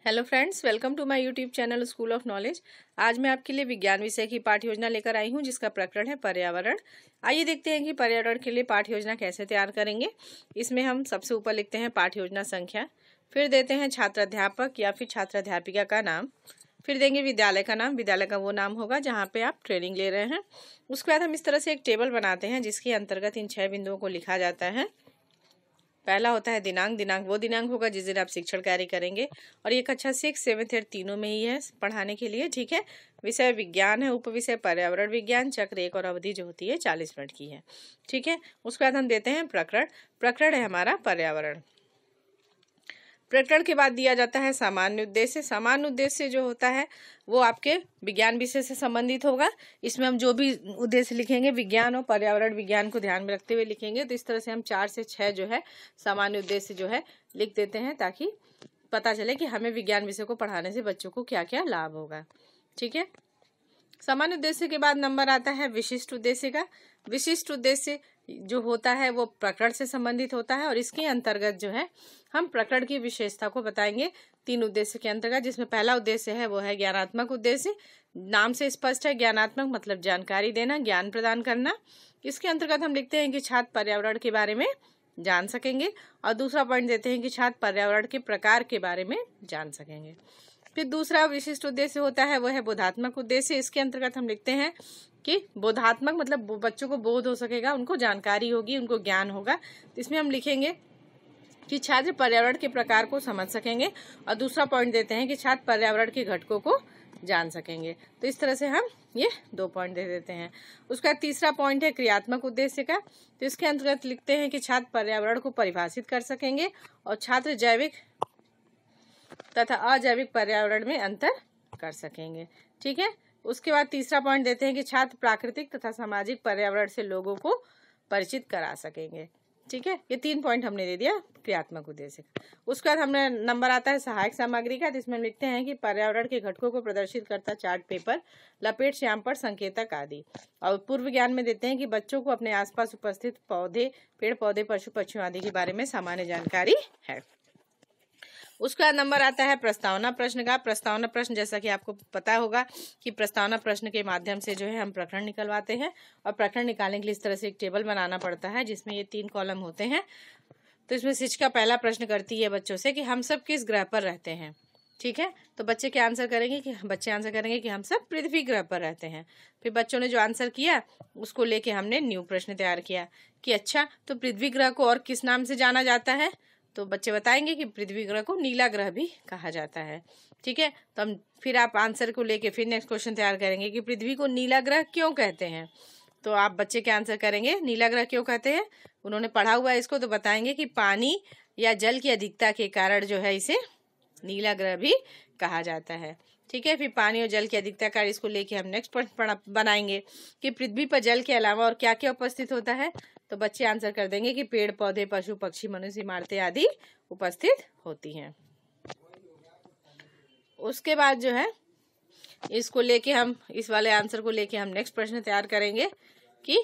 Hello friends, welcome to my YouTube channel school of knowledge. आज मैं आपके लिए विज्ञान विषय की पाठ्य योजना लेकर आई हूं, जिसका प्रकरण है पर्यावरण। आइए देखते हैं कि पर्यावरण के लिए पाठ्य योजना कैसे तैयार करेंगे। इसमें हम सबसे ऊपर लिखते हैं पाठ्य योजना संख्या, फिर देते हैं छात्र अध्यापक या फिर छात्र अध्यापिका का नाम, फिर देंगे विद्यालय का नाम। विद्यालय का वो नाम होगा जहाँ पे आप ट्रेनिंग ले रहे हैं। उसके बाद हम इस तरह से एक टेबल बनाते हैं जिसके अंतर्गत इन 6 बिंदुओं को लिखा जाता है। पहला होता है दिनांक। दिनांक वो दिनांक होगा जिस दिन आप शिक्षण कार्य करेंगे, और ये कक्षा 6, 7, 8 तीनों में ही है पढ़ाने के लिए। ठीक है। विषय विज्ञान है, उप विषय पर्यावरण विज्ञान, चक्र 1 और अवधि जो होती है 40 मिनट की है। ठीक है। उसके बाद हम देते हैं प्रकरण। प्रकरण है हमारा पर्यावरण। प्रकरण के बाद दिया जाता है सामान्य उद्देश्य। सामान्य उद्देश्य जो होता है वो आपके विज्ञान विषय से संबंधित होगा। इसमें हम जो भी उद्देश्य लिखेंगे विज्ञान और पर्यावरण विज्ञान को ध्यान में रखते हुए लिखेंगे। तो इस तरह से हम 4 से 6 जो है सामान्य उद्देश्य जो है लिख देते हैं, ताकि पता चले कि हमें विज्ञान विषय को पढ़ाने से बच्चों को क्या क्या लाभ होगा। ठीक है। सामान्य उद्देश्य के बाद नंबर आता है विशिष्ट उद्देश्य का। विशिष्ट उद्देश्य जो होता है वो प्रकरण से संबंधित होता है, और इसके अंतर्गत जो है हम प्रकरण की विशेषता को बताएंगे 3 उद्देश्य के अंतर्गत, जिसमें पहला उद्देश्य है वो है ज्ञानात्मक उद्देश्य। नाम से स्पष्ट है, ज्ञानात्मक मतलब जानकारी देना, ज्ञान प्रदान करना। इसके अंतर्गत हम लिखते हैं कि छात्र पर्यावरण के बारे में जान सकेंगे, और दूसरा पॉइंट देते हैं कि छात्र पर्यावरण के प्रकार के बारे में जान सकेंगे। फिर दूसरा विशिष्ट उद्देश्य होता है वो है बोधात्मक उद्देश्य। इसके अंतर्गत हम लिखते हैं कि बोधात्मक मतलब बच्चों को बोध हो सकेगा, उनको जानकारी होगी, उनको ज्ञान होगा। तो इसमें हम लिखेंगे कि छात्र पर्यावरण के प्रकार को समझ सकेंगे, और दूसरा पॉइंट देते हैं कि छात्र पर्यावरण के घटकों को जान सकेंगे। तो इस तरह से हम ये 2 पॉइंट दे देते हैं। उसका तीसरा पॉइंट है क्रियात्मक उद्देश्य का। तो इसके अंतर्गत लिखते हैं कि छात्र पर्यावरण को परिभाषित कर सकेंगे, और छात्र जैविक तथा अजैविक पर्यावरण में अंतर कर सकेंगे। ठीक है। उसके बाद तीसरा पॉइंट देते हैं कि छात्र प्राकृतिक तथा सामाजिक पर्यावरण से लोगों को परिचित करा सकेंगे। ठीक है। ये 3 पॉइंट हमने दे दिया क्रियात्मक उद्देश्य। उसके बाद हमने नंबर आता है सहायक सामग्री का, जिसमें लिखते हैं कि पर्यावरण के घटकों को प्रदर्शित करता चार्ट पेपर, लपेट श्यामपट्ट, संकेतक आदि। और पूर्व ज्ञान में देते हैं कि बच्चों को अपने आसपास उपस्थित पौधे, पेड़ पौधे, पशु पक्षियों आदि के बारे में सामान्य जानकारी है। उसका नंबर आता है प्रस्तावना प्रश्न का। प्रस्तावना प्रश्न जैसा कि आपको पता होगा कि प्रस्तावना प्रश्न के माध्यम से जो है हम प्रकरण निकलवाते हैं, और प्रकरण निकालने के लिए इस तरह से एक टेबल बनाना पड़ता है जिसमें ये 3 कॉलम होते हैं। तो इसमें शिक्षिका पहला प्रश्न करती है बच्चों से कि हम सब किस ग्रह पर रहते हैं। ठीक है। तो बच्चे क्या आंसर करेंगे कि हम सब पृथ्वी ग्रह पर रहते हैं। फिर बच्चों ने जो आंसर किया उसको लेके हमने न्यू प्रश्न तैयार किया कि अच्छा, तो पृथ्वी ग्रह को और किस नाम से जाना जाता है। तो बच्चे बताएंगे कि पृथ्वी ग्रह को नीला ग्रह भी कहा जाता है। ठीक है। तो हम फिर आप आंसर को लेके फिर नेक्स्ट क्वेश्चन तैयार करेंगे कि पृथ्वी को नीला ग्रह क्यों कहते हैं। तो आप बच्चे क्या आंसर करेंगे, नीला ग्रह क्यों कहते हैं, उन्होंने पढ़ा हुआ है इसको, तो बताएंगे कि पानी या जल की अधिकता के कारण जो है इसे नीला ग्रह भी कहा जाता है। ठीक है। फिर पानी और जल की अधिकता का इसको लेके हम नेक्स्ट पॉइंट बनाएंगे कि पृथ्वी पर जल के अलावा और क्या क्या उपस्थित होता है। तो बच्चे आंसर कर देंगे कि पेड़ पौधे, पशु पक्षी, मनुष्य, इमारतें आदि उपस्थित होती हैं। उसके बाद जो है इसको लेके हम इस वाले आंसर को लेके हम नेक्स्ट प्रश्न तैयार करेंगे कि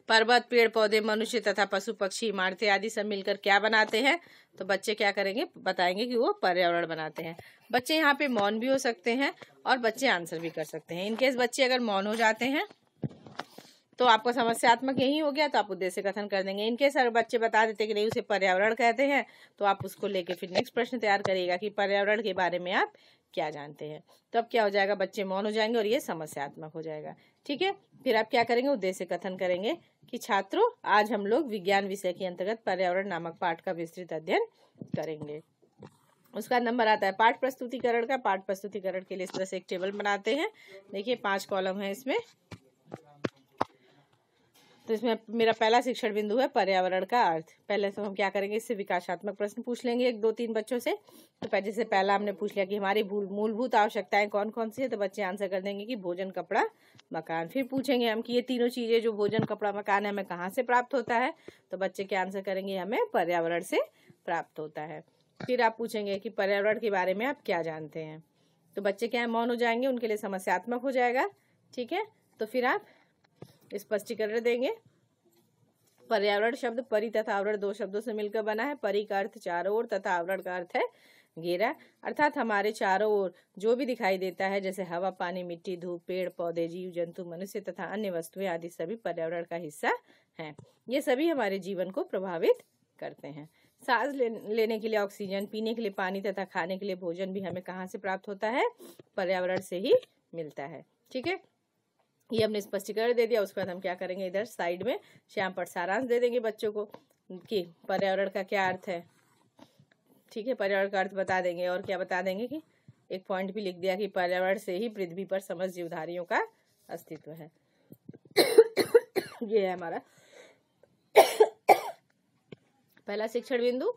पर्वत, पेड़ पौधे, मनुष्य तथा पशु पक्षी, इमारतें आदि सब मिलकर क्या बनाते हैं। तो बच्चे क्या करेंगे, बताएंगे कि वो पर्यावरण बनाते हैं। बच्चे यहाँ पे मौन भी हो सकते हैं और बच्चे आंसर भी कर सकते हैं। इनकेस बच्चे अगर मौन हो जाते हैं तो आपका समस्यात्मक यही हो गया, तो आप उद्देश्य कथन कर देंगे। इनकेस अगर बच्चे बता देते कि नहीं उसे पर्यावरण कहते हैं, तो आप उसको लेके फिर नेक्स्ट प्रश्न तैयार करिएगा कि पर्यावरण के बारे में आप क्या जानते हैं। तो अब क्या हो जाएगा, बच्चे मौन हो जाएंगे और ये समस्यात्मक हो जाएगा। ठीक है। फिर आप क्या करेंगे, उद्देश्य कथन करेंगे कि छात्रों, आज हम लोग विज्ञान विषय के अंतर्गत पर्यावरण नामक पाठ का विस्तृत अध्ययन करेंगे। उसका नंबर आता है पाठ प्रस्तुतिकरण का। पाठ प्रस्तुतिकरण के लिए इस तरह से एक टेबल बनाते हैं। देखिए 5 कॉलम है इसमें। तो इसमें मेरा पहला शिक्षण बिंदु है पर्यावरण का अर्थ। पहले तो हम क्या करेंगे, इससे विकासात्मक प्रश्न पूछ लेंगे 1, 2, 3 बच्चों से। तो पहले से पहला हमने पूछ लिया कि हमारी मूलभूत आवश्यकताएं कौन कौन सी है। तो बच्चे आंसर कर देंगे कि भोजन, कपड़ा, मकान। फिर पूछेंगे हम कि ये तीनों चीजें जो भोजन, कपड़ा, मकान है, हमें कहाँ से प्राप्त होता है। तो बच्चे क्या आंसर करेंगे, हमें पर्यावरण से प्राप्त होता है। फिर आप पूछेंगे कि पर्यावरण के बारे में आप क्या जानते हैं। तो बच्चे क्या है, मौन हो जाएंगे, उनके लिए समस्यात्मक हो जाएगा। ठीक है। तो फिर आप स्पष्टीकरण देंगे। पर्यावरण शब्द परि तथा आवरण 2 शब्दों से मिलकर बना है। परि का अर्थ चारों ओर तथा आवरण का अर्थ है घेरा अर्थात हमारे चारों ओर जो भी दिखाई देता है, जैसे हवा, पानी, मिट्टी, धूप, पेड़ पौधे, जीव जंतु, मनुष्य तथा अन्य वस्तुएं आदि सभी पर्यावरण का हिस्सा हैं। ये सभी हमारे जीवन को प्रभावित करते हैं। सांस लेने के लिए ऑक्सीजन, पीने के लिए पानी तथा खाने के लिए भोजन भी हमें कहाँ से प्राप्त होता है? पर्यावरण से ही मिलता है। ठीक है, ये हमने स्पष्टीकरण दे दिया। उसके बाद हम क्या करेंगे, इधर साइड में श्यामपट्ट सारांश दे देंगे बच्चों को कि पर्यावरण का क्या अर्थ है। ठीक है, पर्यावरण का अर्थ बता देंगे और क्या बता देंगे कि एक पॉइंट भी लिख दिया कि पर्यावरण से ही पृथ्वी पर समस्त जीवधारियों का अस्तित्व है। ये है हमारा पहला शिक्षण बिंदु।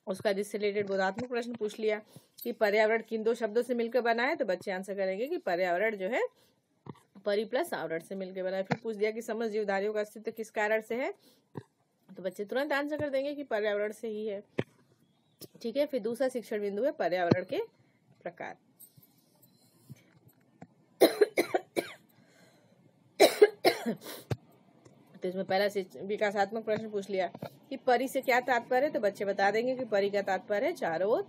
उसका जिससे रिलेटेड बोधात्मक प्रश्न पूछ लिया कि पर्यावरण किन दो शब्दों से मिलकर बना है, तो बच्चे आंसर करेंगे कि पर्यावरण जो है परि प्लस आवरण से मिलकर बना है। फिर पूछ दिया कि समस्त जीवधारियों का अस्तित्व किस कारण से है, तो बच्चे तुरंत आंसर कर देंगे कि पर्यावरण से ही है। ठीक है, फिर दूसरा शिक्षण बिंदु है पर्यावरण के प्रकार। तो इसमें पहला विकासात्मक प्रश्न पूछ लिया कि परि से क्या तात्पर्य है, तो बच्चे बता देंगे कि परि का तात्पर्य है चारों ओर।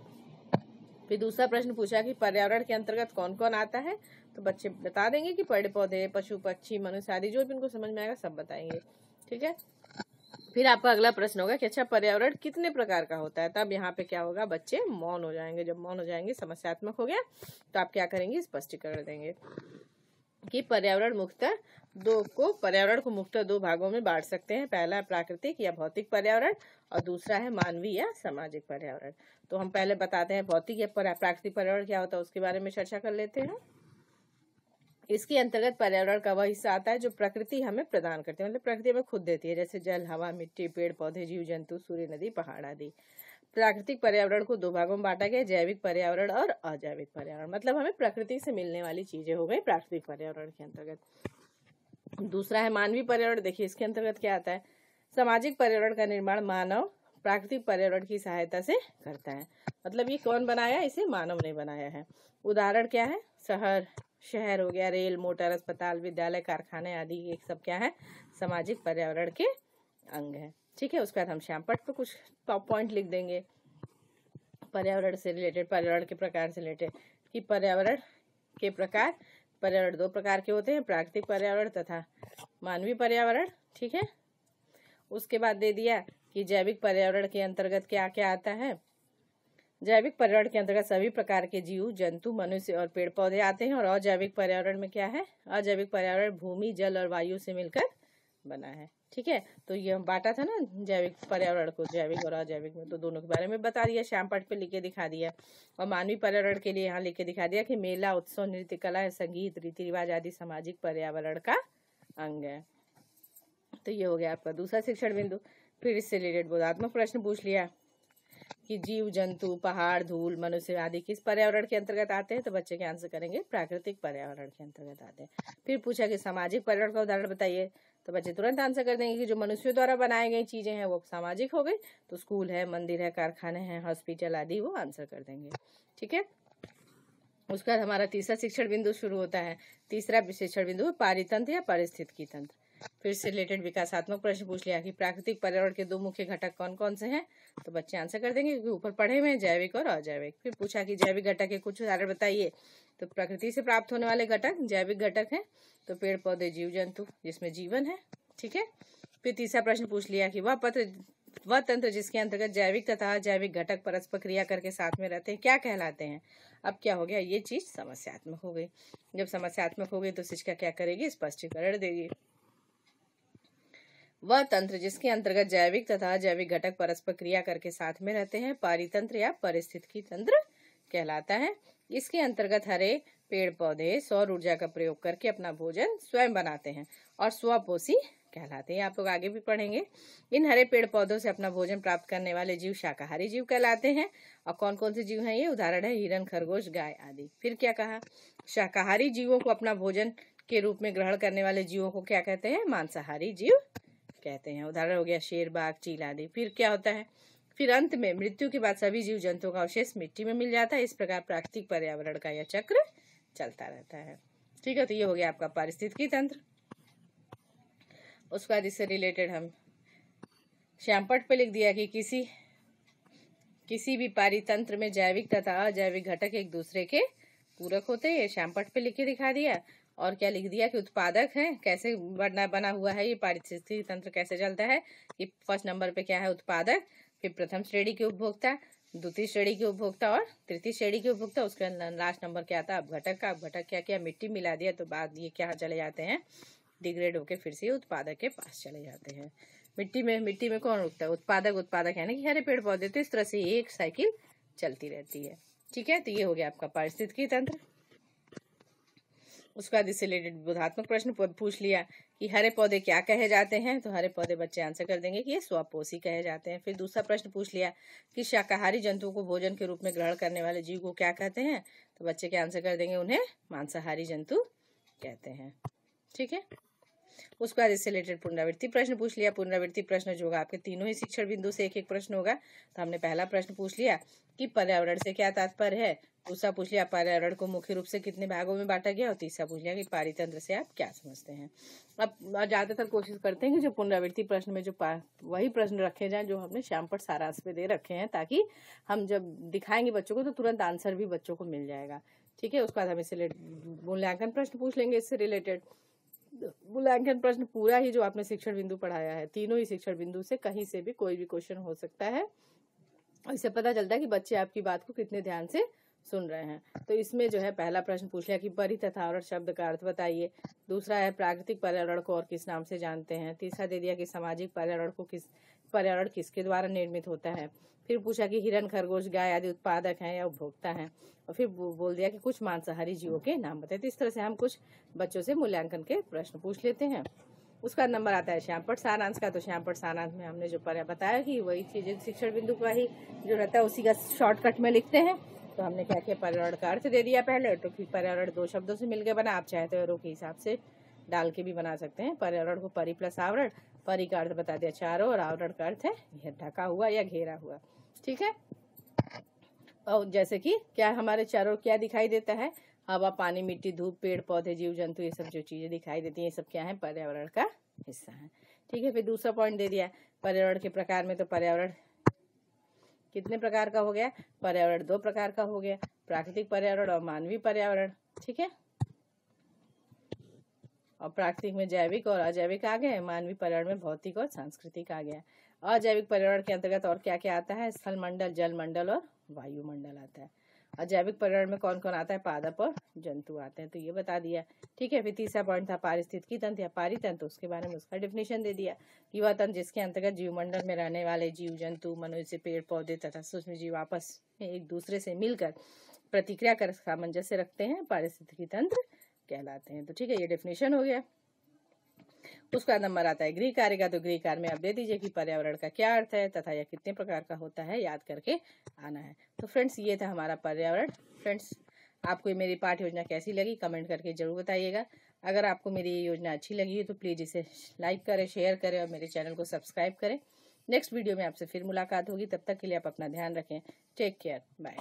फिर दूसरा प्रश्न पूछा कि पर्यावरण के अंतर्गत कौन कौन आता है, तो बच्चे बता देंगे कि पेड़ पौधे, पशु पक्षी, मनुष्य आदि जो भी उनको समझ में आएगा सब बताएंगे। ठीक है, फिर आपका अगला प्रश्न होगा कि अच्छा पर्यावरण कितने प्रकार का होता है। तब यहाँ पे क्या होगा, बच्चे मौन हो जाएंगे। जब मौन हो जाएंगे, समस्यात्मक हो गया, तो आप क्या करेंगे, स्पष्टीकरण देंगे कि पर्यावरण को मुख्यतः दो भागों में बांट सकते हैं। पहला प्राकृतिक या भौतिक पर्यावरण और दूसरा है मानवीय या सामाजिक पर्यावरण। तो हम पहले बताते हैं भौतिक या प्राकृतिक पर्यावरण क्या होता है, उसके बारे में चर्चा कर लेते हैं। इसके अंतर्गत पर्यावरण का वह हिस्सा आता है जो प्रकृति हमें प्रदान करती है, मतलब प्रकृति हमें खुद देती है, जैसे जल, हवा, मिट्टी, पेड़ पौधे, जीव जंतु, सूर्य, नदी, पहाड़ आदि। प्राकृतिक पर्यावरण को दो भागों में बांटा गया, जैविक पर्यावरण और अजैविक पर्यावरण। मतलब हमें प्रकृति से मिलने वाली चीजें हो गई प्राकृतिक पर्यावरण के अंतर्गत। दूसरा है मानवीय पर्यावरण। देखिए इसके अंतर्गत क्या आता है, सामाजिक पर्यावरण का निर्माण मानव प्राकृतिक पर्यावरण की सहायता से करता है। मतलब ये कौन बनाया, इसे मानव ने बनाया है। उदाहरण क्या है, शहर हो गया, रेल, मोटर, अस्पताल, विद्यालय, कारखाने आदि, ये सब क्या है, सामाजिक पर्यावरण के अंग है। ठीक है, उसके बाद हम श्यामपट्ट पे कुछ टॉप पॉइंट लिख देंगे पर्यावरण से रिलेटेड, पर्यावरण के प्रकार से रिलेटेड कि पर्यावरण के प्रकार, पर्यावरण दो प्रकार के होते हैं, प्राकृतिक पर्यावरण तथा मानवीय पर्यावरण। ठीक है, उसके बाद दे दिया कि जैविक पर्यावरण के अंतर्गत क्या क्या आता है। जैविक पर्यावरण के अंतर्गत सभी प्रकार के जीव जंतु, मनुष्य और पेड़ पौधे आते हैं। और अजैविक पर्यावरण में क्या है, अजैविक पर्यावरण भूमि, जल और वायु से मिलकर बना है। ठीक है, तो ये बांटा था ना जैविक पर्यावरण को जैविक और अजैविक में, तो दोनों के बारे में बता दिया, श्यामपट्ट पे लिख के दिखा दिया। और मानवीय पर्यावरण के लिए यहाँ लिख के दिखा दिया कि मेला, उत्सव, नृत्य, कला, संगीत, रीति रिवाज आदि सामाजिक पर्यावरण का अंग है। तो ये हो गया आपका दूसरा शिक्षण बिंदु। फिर इससे रिलेटेड बोधात्मक प्रश्न पूछ लिया कि जीव जंतु, पहाड़, धूल, मनुष्य आदि किस पर्यावरण के अंतर्गत आते हैं, तो बच्चे के आंसर करेंगे प्राकृतिक पर्यावरण के अंतर्गत आते हैं। फिर पूछा कि सामाजिक पर्यावरण का उदाहरण बताइए, तो बच्चे तुरंत आंसर कर देंगे कि जो मनुष्यों द्वारा बनाई गई चीजें हैं वो सामाजिक हो गई, तो स्कूल है, मंदिर है, कारखाने हैं, हॉस्पिटल आदि, वो आंसर कर देंगे। ठीक है, उसके बाद हमारा तीसरा शिक्षण बिंदु शुरू होता है। तीसरा शिक्षण बिंदु है पारितंत्र या पारिस्थितिकी तंत्र। फिर से रिलेटेड विकासात्मक प्रश्न पूछ लिया कि प्राकृतिक पर्यावरण के दो मुख्य घटक कौन कौन से हैं, तो बच्चे आंसर कर देंगे क्योंकि ऊपर पढ़े हुए हैं जैविक और अजैविक। फिर पूछा कि जैविक घटक के कुछ उदाहरण बताइए, तो प्रकृति से प्राप्त होने वाले घटक जैविक घटक हैं, तो पेड़ पौधे, जीव जंतु जिसमें जीवन है। ठीक है, फिर तीसरा प्रश्न पूछ लिया कि वह तंत्र जिसके अंतर्गत जैविक तथा अजैविक घटक परस्पर क्रिया करके साथ में रहते हैं क्या कहलाते हैं। अब क्या हो गया, ये चीज समस्यात्मक हो गई। जब समस्यात्मक हो गई तो शिक्षिका क्या करेगी, स्पष्टीकरण देगी। वह तंत्र जिसके अंतर्गत जैविक तथा अजैविक घटक परस्पर क्रिया करके साथ में रहते हैं पारितंत्र या पारिस्थितिकी तंत्र कहलाता है। इसके अंतर्गत हरे पेड़ पौधे सौर ऊर्जा का प्रयोग करके अपना भोजन स्वयं बनाते हैं और स्वपोषी कहलाते हैं। आप लोग आगे भी पढ़ेंगे। इन हरे पेड़ पौधों से अपना भोजन प्राप्त करने वाले जीव शाकाहारी जीव कहलाते हैं। और कौन कौन से जीव हैं ये, उदाहरण है हिरन, खरगोश, गाय आदि। फिर क्या कहा, शाकाहारी जीवों को अपना भोजन के रूप में ग्रहण करने वाले जीवों को क्या कहते हैं, मांसाहारी जीव कहते हैं। उदाहरण हो गया शेर, बाघ, चील आदि। फिर क्या होता है, फिर अंत में मृत्यु के बाद सभी जीव जंतुओं का अवशेष मिट्टी में मिल जाता है। इस प्रकार प्राकृतिक पर्यावरण का यह चक्र चलता रहता है। ठीक है, तो ये हो गया आपका पारिस्थितिकी तंत्र। उसके बाद इससे रिलेटेड हम श्यामपट्ट पे लिख दिया कि किसी भी पारितंत्र में जैविक तथा अजैविक घटक एक दूसरे के पूरक होते हैं। ये श्यामपट्ट पे लिख के दिखा दिया। और क्या लिख दिया कि उत्पादक है, कैसे बना हुआ है ये पारिस्थितिकी तंत्र, कैसे चलता है। ये फर्स्ट नंबर पे क्या है, उत्पादक, फिर प्रथम श्रेणी के उपभोक्ता, द्वितीय श्रेणी के उपभोक्ता और तृतीय श्रेणी के उपभोक्ता। उसके लास्ट नंबर क्या आता है, अपघटक का। अपघटक क्या किया, मिट्टी मिला दिया तो बाद ये क्या चले जाते हैं, डिग्रेड होके फिर से उत्पादक के पास चले जाते हैं। मिट्टी में कौन उगता है, उत्पादक यानी कि हरे पेड़ पौधे। तो इस तरह से एक साइकिल चलती रहती है। ठीक है, तो ये हो गया आपका पारिस्थितिकी तंत्र। उसके बाद इससे रिलेटेड बोधात्मक प्रश्न पूछ लिया कि हरे पौधे क्या कहे जाते हैं, तो हरे पौधे बच्चे आंसर कर देंगे कि ये स्वपोषी कहे जाते हैं। फिर दूसरा प्रश्न पूछ लिया कि शाकाहारी जंतुओं को भोजन के रूप में ग्रहण करने वाले जीव को क्या कहते हैं, तो बच्चे क्या आंसर कर देंगे, उन्हें मांसाहारी जंतु कहते हैं। ठीक है, उसके बाद इससे रिलेटेड पुनरावृत्ति प्रश्न पूछ लिया। पुनरावृत्ति प्रश्न जो होगा आपके तीनों ही शिक्षण बिंदु से एक एक प्रश्न होगा। तो हमने पहला प्रश्न पूछ लिया कि पर्यावरण से क्या तात्पर्य है, दूसरा पूछ लिया पर्यावरण को मुख्य रूप से कितने भागों में बांटा गया, और तीसरा पूछ लिया कि पारितंत्र से आप क्या समझते हैं। अब ज्यादातर कोशिश करते हैं कि जो पुनरावृत्ति प्रश्न में जो वही प्रश्न रखे जाएं जो हमने श्यामपट्ट सारांश पे दे रखे हैं, ताकि हम जब दिखाएंगे बच्चों को तो तुरंत आंसर भी बच्चों को मिल जाएगा। ठीक है, उसके बाद हम इससे मूल्यांकन प्रश्न पूछ लेंगे। इससे रिलेटेड मूल्यांकन प्रश्न पूरा ही जो आपने शिक्षण बिंदु पढ़ाया है, तीनों ही शिक्षण बिंदु से कहीं से भी कोई भी क्वेश्चन हो सकता है। इससे पता चलता है कि बच्चे आपकी बात को कितने ध्यान से सुन रहे हैं। तो इसमें जो है पहला प्रश्न पूछ लिया कि परि तथा आवरण शब्द का अर्थ बताइए। दूसरा है प्राकृतिक पर्यावरण को और किस नाम से जानते हैं। तीसरा दे दिया कि सामाजिक पर्यावरण किसके द्वारा निर्मित होता है। फिर पूछा कि हिरण, खरगोश, गाय आदि उत्पादक हैं या उपभोक्ता हैं। और फिर बोल दिया कि कुछ मांसाहारी जीवों के नाम बताए। तो इस तरह से हम कुछ बच्चों से मूल्यांकन के प्रश्न पूछ लेते हैं। उसका नंबर आता है श्यामपट्ट सारांश का। तो श्यामपट्ट सारांश में हमने जो बताया कि वही चीजें शिक्षण बिंदु का ही जो रहता है उसी का शॉर्टकट में लिखते हैं। तो हमने क्या किया, पर्यावरण का अर्थ दे दिया पहले। तो फिर पर्यावरण दो शब्दों से मिलकर बना, आप चाहे तो एरो के हिसाब से डाल के भी बना सकते हैं। पर्यावरण को परि प्लस आवरण, परि का अर्थ बता दिया चारों, और आवरण का अर्थ है ढका हुआ या घेरा हुआ। ठीक है, और जैसे कि क्या हमारे चारों क्या दिखाई देता है, हवा, पानी, मिट्टी, धूप, पेड़ पौधे, जीव जंतु, ये सब जो चीजें दिखाई देती हैं ये सब क्या है, पर्यावरण का हिस्सा है। ठीक है, फिर दूसरा पॉइंट दे दिया पर्यावरण के प्रकार में। तो पर्यावरण कितने प्रकार का हो गया, पर्यावरण दो प्रकार का हो गया, प्राकृतिक पर्यावरण और मानवीय पर्यावरण। ठीक है, और प्राकृतिक में जैविक और अजैविक आ गए, मानवीय पर्यावरण में भौतिक और सांस्कृतिक आ गया। अजैविक पर्यावरण के अंतर्गत और क्या क्या आता है, स्थल मंडल, जल मंडल और वायुमंडल आता है। अजैविक पर्यावरण में कौन कौन आता है, पादप और जंतु आते हैं। तो ये बता दिया। ठीक है, फिर तीसरा पॉइंट था पारिस्थितिकी तंत्र या पारितंत्र। उसके बारे में उसका डेफिनेशन दे दिया कि वह तंत्र जिसके अंतर्गत जीवमंडल में रहने वाले जीव जंतु, मनुष्य, पेड़ पौधे तथा सूक्ष्म जीव आपस में एक दूसरे से मिलकर प्रतिक्रिया कर सामंजस्य रखते हैं, पारिस्थितिकी तंत्र कहलाते हैं। तो ठीक है, ये डेफिनेशन हो गया। उसका नंबर आता है गृह कार्य का। तो गृह कार्य में आप दे दीजिए कि पर्यावरण का क्या अर्थ है तथा यह कितने प्रकार का होता है, याद करके आना है। तो फ्रेंड्स, ये था हमारा पर्यावरण। फ्रेंड्स, आपको मेरी पाठ योजना कैसी लगी कमेंट करके जरूर बताइएगा। अगर आपको मेरी ये योजना अच्छी लगी है तो प्लीज़ इसे लाइक करें, शेयर करें और मेरे चैनल को सब्सक्राइब करें। नेक्स्ट वीडियो में आपसे फिर मुलाकात होगी, तब तक के लिए आप अपना ध्यान रखें। Take care, bye.